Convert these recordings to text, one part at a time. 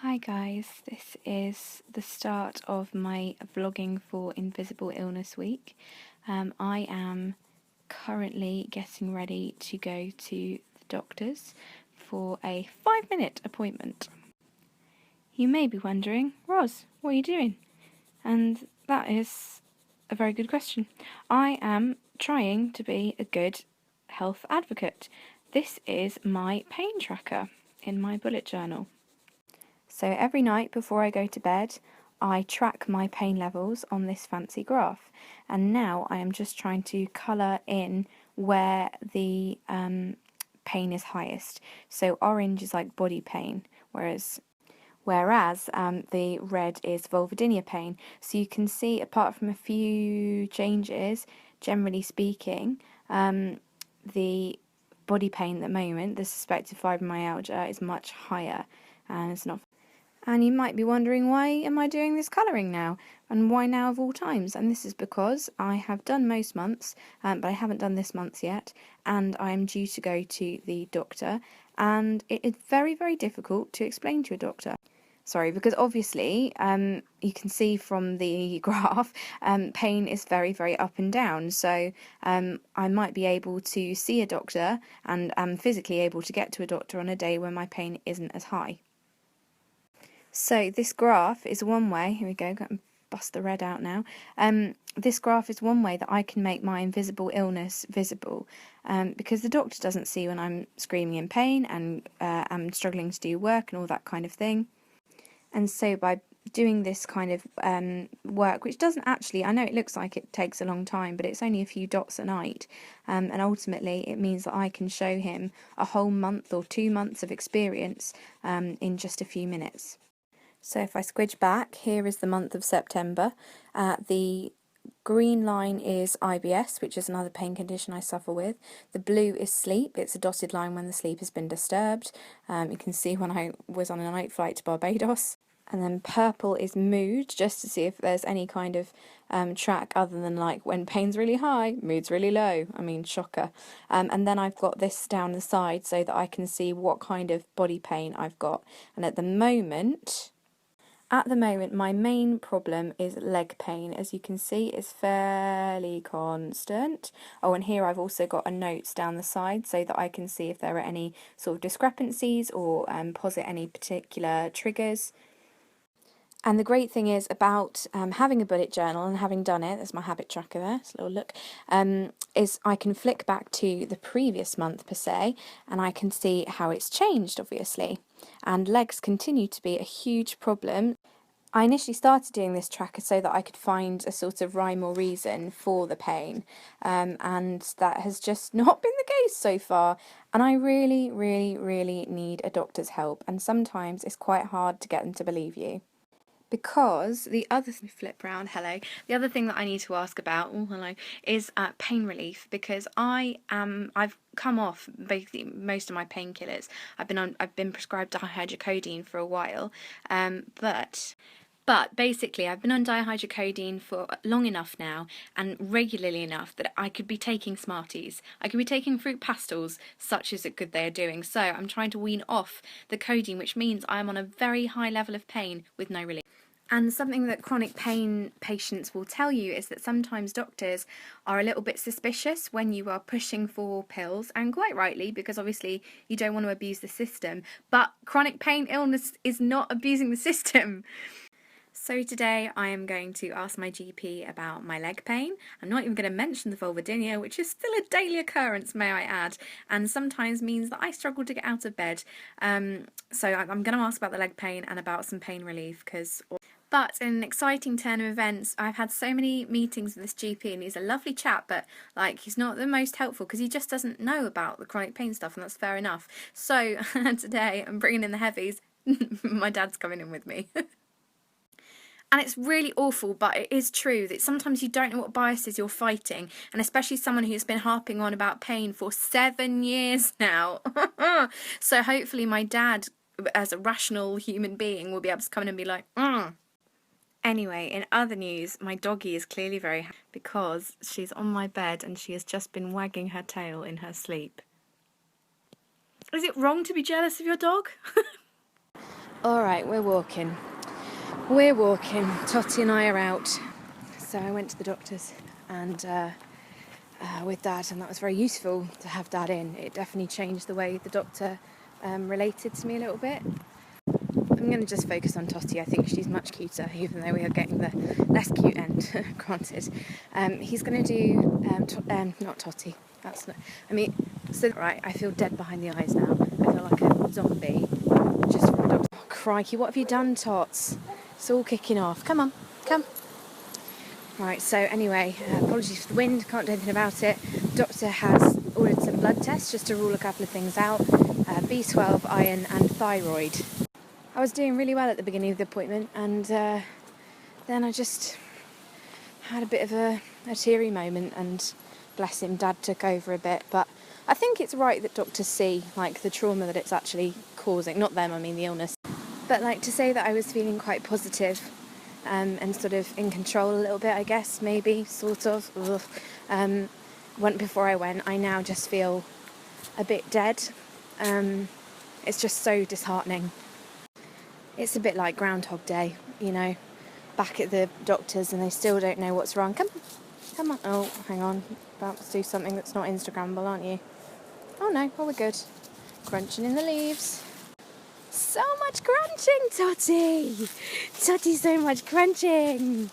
Hi guys, this is the start of my vlogging for Invisible Illness Week. I am currently getting ready to go to the doctor's for a 5-minute appointment. You may be wondering, Roz, what are you doing? And that is a very good question. I am trying to be a good health advocate. This is my pain tracker in my bullet journal. So every night before I go to bed, I track my pain levels on this fancy graph. And now I am just trying to colour in where the pain is highest. So orange is like body pain, whereas the red is vulvodynia pain. So you can see, apart from a few changes, generally speaking, the body pain at the moment, the suspected fibromyalgia, is much higher, and it's not. And you might be wondering, why am I doing this colouring now? And why now of all times? And this is because I have done most months, but I haven't done this month yet, and I am due to go to the doctor, and it is very, very difficult to explain to a doctor. Sorry, because obviously, you can see from the graph, pain is very, very up and down. So I might be able to see a doctor and am physically able to get to a doctor on a day when my pain isn't as high. So this graph is one way, here we go, got to bust the red out now. This graph is one way that I can make my invisible illness visible, because the doctor doesn't see when I'm screaming in pain and I'm struggling to do work and all that kind of thing. And so by doing this kind of work, which doesn't actually, I know it looks like it takes a long time, but it's only a few dots a night, and ultimately it means that I can show him a whole month or 2 months of experience in just a few minutes. So if I squidge back, here is the month of September. The green line is IBS, which is another pain condition I suffer with. The blue is sleep. It's a dotted line when the sleep has been disturbed. You can see when I was on a night flight to Barbados. And then purple is mood, just to see if there's any kind of track other than like when pain's really high, mood's really low. I mean, shocker. And then I've got this down the side so that I can see what kind of body pain I've got. And at the moment, my main problem is leg pain. As you can see, it's fairly constant. Oh, and here I've also got a notes down the side so that I can see if there are any sort of discrepancies or posit any particular triggers. And the great thing is about having a bullet journal and having done it, there's my habit tracker there, it's a little look, is I can flick back to the previous month per se, and I can see how it's changed, obviously. And legs continue to be a huge problem. I initially started doing this tracker so that I could find a sort of rhyme or reason for the pain, and that has just not been the case so far, and I really, really, really need a doctor's help, and sometimes it's quite hard to get them to believe you. Because the other thing, flip round, hello. The other thing that I need to ask about, oh hello, is pain relief, because I've come off basically most of my painkillers. I've been prescribed dihydrocodeine for a while, but basically I've been on dihydrocodeine for long enough now and regularly enough that I could be taking Smarties. I could be taking fruit pastels, such as it good they are doing. So I'm trying to wean off the codeine, which means I'm on a very high level of pain with no relief. And something that chronic pain patients will tell you is that sometimes doctors are a little bit suspicious when you are pushing for pills, and quite rightly, because obviously you don't want to abuse the system. But chronic pain illness is not abusing the system. So today I am going to ask my GP about my leg pain. I'm not even going to mention the vulvodynia, which is still a daily occurrence, may I add, and sometimes means that I struggle to get out of bed. So I'm going to ask about the leg pain and about some pain relief, But in an exciting turn of events, I've had so many meetings with this GP, and he's a lovely chap, but like he's not the most helpful because he just doesn't know about the chronic pain stuff, and that's fair enough. So today I'm bringing in the heavies. My dad's coming in with me. And it's really awful, but it is true that sometimes you don't know what biases you're fighting, and especially someone who's been harping on about pain for 7 years now. So hopefully my dad, as a rational human being, will be able to come in and be like, Anyway, in other news, my doggie is clearly very happy because she's on my bed and she has just been wagging her tail in her sleep. Is it wrong to be jealous of your dog? Alright, we're walking. We're walking. Totty and I are out. So I went to the doctor's and with Dad, and that was very useful to have Dad in. It definitely changed the way the doctor related to me a little bit. I'm going to just focus on Totty. I think she's much cuter, even though we are getting the less cute end, granted. He's going to do, not Totty, that's not, right, I feel dead behind the eyes now. I feel like a zombie, just from the doctor. Oh, crikey, what have you done, Tots? It's all kicking off. Come on, come. Right, so anyway, apologies for the wind, can't do anything about it. The doctor has ordered some blood tests just to rule a couple of things out, B12, iron and thyroid. I was doing really well at the beginning of the appointment, and then I just had a bit of a teary moment, and bless him, Dad took over a bit. But I think it's right that doctors see like the trauma that it's actually causing, not them, I mean the illness. But like to say that I was feeling quite positive and sort of in control a little bit, I guess, maybe, sort of. Before I went, I now just feel a bit dead. It's just so disheartening. It's a bit like Groundhog Day, you know, back at the doctor's and they still don't know what's wrong. Come on. Oh, hang on. About to do something that's not Instagrammable, aren't you? Oh no, well we're good. Crunching in the leaves. So much crunching, Totty! Totty, so much crunching!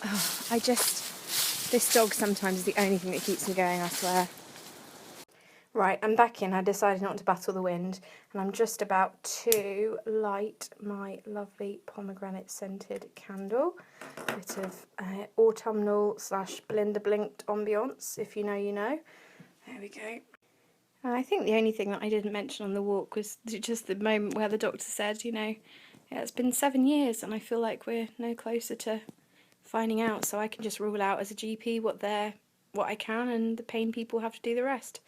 Oh, this dog sometimes is the only thing that keeps me going, I swear. Right, I'm back in. I decided not to battle the wind, and I'm just about to light my lovely pomegranate scented candle. A bit of autumnal / Belinda Blinked ambiance, if you know, you know. There we go. I think the only thing that I didn't mention on the walk was just the moment where the doctor said, you know, yeah, it's been 7 years and I feel like we're no closer to finding out, so I can just rule out as a GP what I can, and the pain people have to do the rest.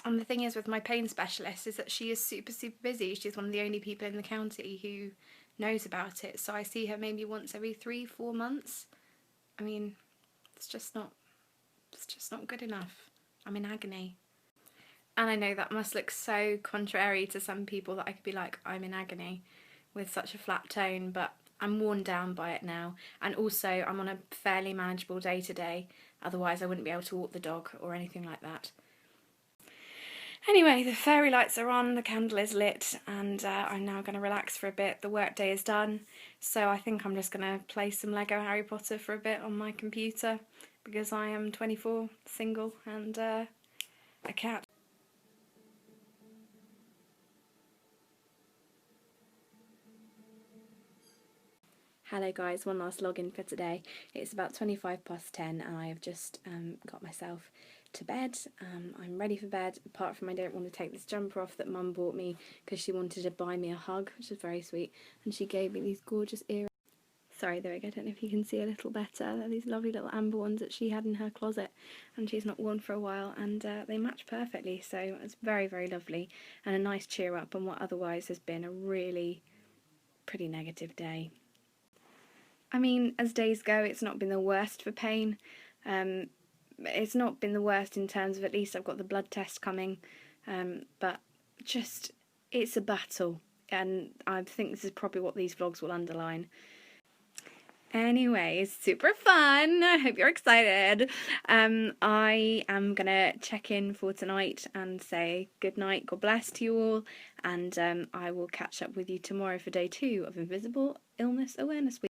And the thing is with my pain specialist is that she is super, super busy. She's one of the only people in the county who knows about it. So I see her maybe once every 3-4 months. I mean, it's just not good enough. I'm in agony. And I know that must look so contrary to some people that I could be like, I'm in agony with such a flat tone, but I'm worn down by it now. And also I'm on a fairly manageable day to day. Otherwise I wouldn't be able to walk the dog or anything like that. Anyway, the fairy lights are on, the candle is lit, and I'm now going to relax for a bit. The work day is done, so I think I'm just going to play some Lego Harry Potter for a bit on my computer, because I am 24, single, and a cat. Hello guys, one last login for today. It's about 10:25 and I have just got myself to bed. I'm ready for bed, apart from I don't want to take this jumper off that Mum bought me because she wanted to buy me a hug, which is very sweet, and she gave me these gorgeous earrings. Sorry, there we go, I don't know if you can see a little better. They're these lovely little amber ones that she had in her closet and she's not worn for a while, and they match perfectly, so it's very, very lovely and a nice cheer up on what otherwise has been a really pretty negative day. I mean, as days go, it's not been the worst for pain. It's not been the worst in terms of, at least I've got the blood test coming, but just, it's a battle, and I think this is probably what these vlogs will underline. Anyway, super fun. I hope you're excited. I am going to check in for tonight and say good night, God bless to you all, and I will catch up with you tomorrow for day 2 of Invisible Illness Awareness Week.